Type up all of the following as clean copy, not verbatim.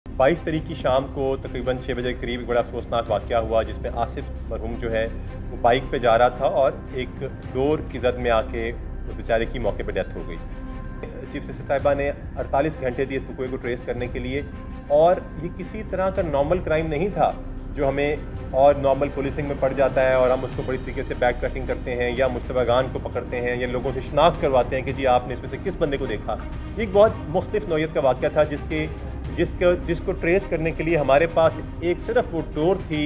22 तारीख की शाम को तकरीबन 6 बजे के करीब बड़ा अफसोसनाक वाक़या हुआ जिसमें आसिफ मरहूम जो है वो बाइक पे जा रहा था और एक डोर की जद में आके उस बेचारे की मौके पे डेथ हो गई। चीफ मिनिस्टर साहिबा ने 48 घंटे दिए इस फुकवे को ट्रेस करने के लिए, और ये किसी तरह का नॉर्मल क्राइम नहीं था जो हमें और नॉर्मल पुलिसिंग में पड़ जाता है और हम उसको बड़ी तरीके से बैक ट्रैकिंग करते हैं या मुश्तबगान को पकड़ते हैं या लोगों से शनाख्त करवाते हैं कि जी आपने इसमें से किस बंदे को देखा। ये एक बहुत मुख्तलिफ नौइयत का वाक़या था जिसको ट्रेस करने के लिए हमारे पास एक सिर्फ वो डोर थी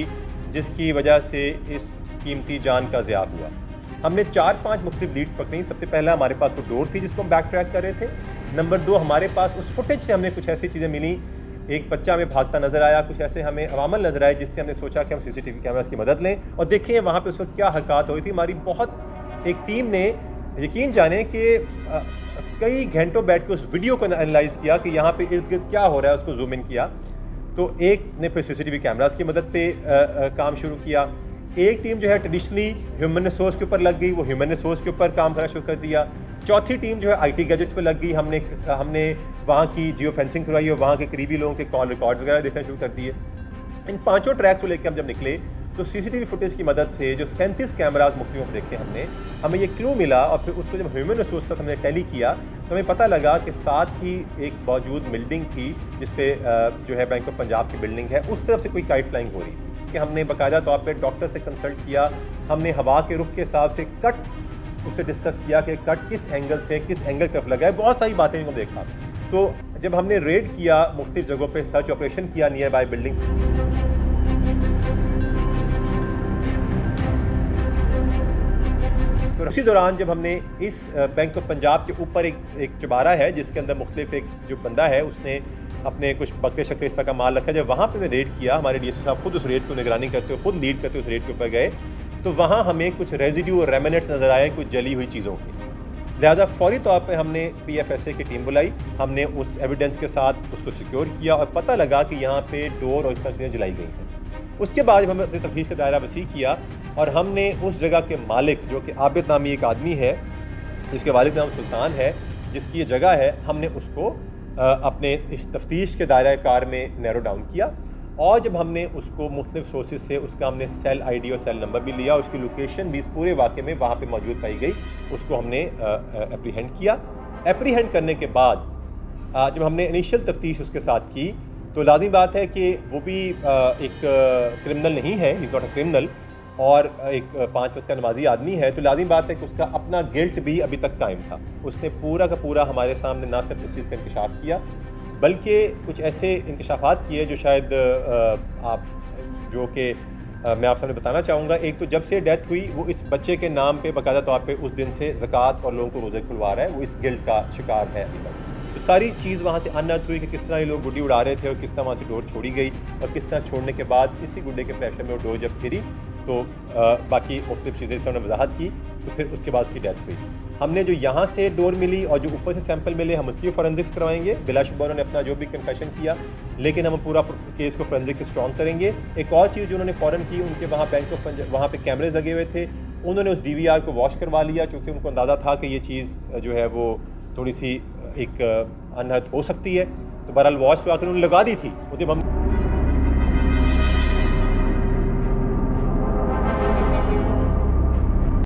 जिसकी वजह से इस कीमती जान का ज़िया हुआ। हमने 4-5 मुख्तलिफ लीड्स पकड़ी। सबसे पहला हमारे पास वो डोर थी जिसको हम बैक ट्रैक कर रहे थे। नंबर 2, हमारे पास उस फुटेज से हमने कुछ ऐसी चीज़ें मिली, एक बच्चा हमें भागता नज़र आया, कुछ ऐसे हमें अवामल नज़र आए जिससे हमने सोचा कि हम CCTV कैमरास की मदद लें और देखें वहाँ पे उस वक्त क्या हरकत हुई थी। हमारी बहुत एक टीम ने यकीन जाने कि कई घंटों बैठ के उस वीडियो को एनालाइज़ किया कि यहाँ पे इर्द गिर्द क्या हो रहा है, उसको जूम इन किया। तो एक ने फिर CCTV कैमरास की मदद पे काम शुरू किया। एक टीम जो है ट्रेडिशनली ह्यूमन रिसोर्स के ऊपर लग गई, वो ह्यूमन रिसोर्स के ऊपर काम करना शुरू कर दिया। चौथी टीम जो है IT गैजेट्स पे लग गई। हमने वहाँ की जियो फेंसिंग करवाई और वहाँ के करीबी लोगों के कॉल रिकॉर्ड्स वगैरह देखना शुरू कर दिए। इन 5 ट्रैक को लेकर हम जब निकले तो CCTV फुटेज की मदद से जो 37 कैमराज मुख्तलिफ देखे हमें ये क्लू मिला, और फिर उसको जब ह्यूमन रिसोर्स तक हमने टैली किया तो हमें पता लगा कि साथ ही एक मौजूद बिल्डिंग थी जिसपे जो है बैंक ऑफ पंजाब की बिल्डिंग है, उस तरफ से कोई काइट फ्लाइंग हो रही थी। कि हमने बाकायदा तौर पर डॉक्टर से कंसल्ट किया, हमने हवा के रुख के हिसाब से कट उससे डिस्कस किया कि कट किस एंगल से किस एंगल तरफ लगा है, बहुत सारी बातें हमने देखा। तो जब हमने रेड किया, मुख्तलिफ जगहों पे सर्च ऑपरेशन किया नियर बाय बिल्डिंग, तो उसी दौरान जब हमने इस बैंक ऑफ पंजाब के ऊपर एक चबारा है जिसके अंदर मुख्तलिफ एक जो बंदा है उसने अपने कुछ बकरे शक्रे इस तरह का माल रखा है, जब वहाँ पे रेड किया, हमारे DSO साहब खुद उस रेड को निगरानी करते हुए खुद लीड करते उस रेड के ऊपर गए, तो वहाँ हमें कुछ रेजिड्यू और रेमिनेट्स नज़र आए कुछ जली हुई चीज़ों की। लिहाजा फौरी तौर पे हमने PFSA की टीम बुलाई, हमने उस एविडेंस के साथ उसको सिक्योर किया और पता लगा कि यहाँ पे डोर और इस तरह चीज़ें जलाई गई हैं। उसके बाद जब हमने अपनी तफ्तीश का दायरा वसी किया और हमने उस जगह के मालिक जो कि आबिद नामी एक आदमी है जिसके वालिद नाम सुल्तान है, जिसकी ये जगह है, हमने उसको अपने इस तफ्तीश के दायरा कार में नैरो डाउन किया। और जब हमने उसको मुख्तलिफ सोर्सेज से उसका हमने सेल ID और सेल नंबर भी लिया, उसकी लोकेशन भी इस पूरे वाक़े में वहाँ पे मौजूद पाई गई, उसको हमने एप्रीहेंड किया। एप्रीहेंड करने के बाद जब हमने इनिशियल तफ्तीश उसके साथ की तो लाज़मी बात है कि वो भी एक क्रिमिनल नहीं है, he is not a criminal, और एक 5 वक्त का नमाजी आदमी है, तो लाज़मी बात है कि उसका अपना गिल्ट भी अभी तक कायम था। उसने पूरा का पूरा हमारे सामने ना सिर्फ इस चीज़ का इंकशाफ किया बल्कि कुछ ऐसे इंकशाफात किए जो शायद मैं आप सामने बताना चाहूँगा। एक तो जब से डेथ हुई वो इस बच्चे के नाम पे बाकायदा तौर पे उस दिन से ज़कात और लोगों को रोज़े खुलवा रहा है, वो इस गिल्ट का शिकार है अभी तक। तो सारी चीज़ वहाँ से अनअर्थ हुई कि किस तरह ये लोग गुड्डी उड़ा रहे थे और किस तरह वहाँ से डोर छोड़ी गई और किस तरह छोड़ने के बाद इसी गुड्डे के प्रेशर में वो डोर जब फिरी तो बाकी मुख्तलिफ चीज़ें से उन्होंने वजाहत की, तो फिर उसके बाद उसकी डेथ हुई। हमने जो यहाँ से डोर मिली और जो ऊपर से सैंपल मिले हम उसकी फॉरेंसिक्स करवाएंगे। बिलाशुबा उन्होंने अपना जो भी कन्फेशन किया, लेकिन हम पूरा केस को फॉरेंसिक्स से स्ट्रॉन्ग करेंगे। एक और चीज़ जो उन्होंने फ़ौरन की, उनके वहाँ बैंक ऑफ पंजाब वहाँ पे कैमरेज लगे हुए थे, उन्होंने उस DVR को वॉश करवा लिया क्योंकि उनको अंदाज़ा था कि ये चीज़ जो है वो थोड़ी सी एक अनहद हो सकती है। तो बहरहाल वॉश करवा कर उन्होंने लगा दी थी। जब हम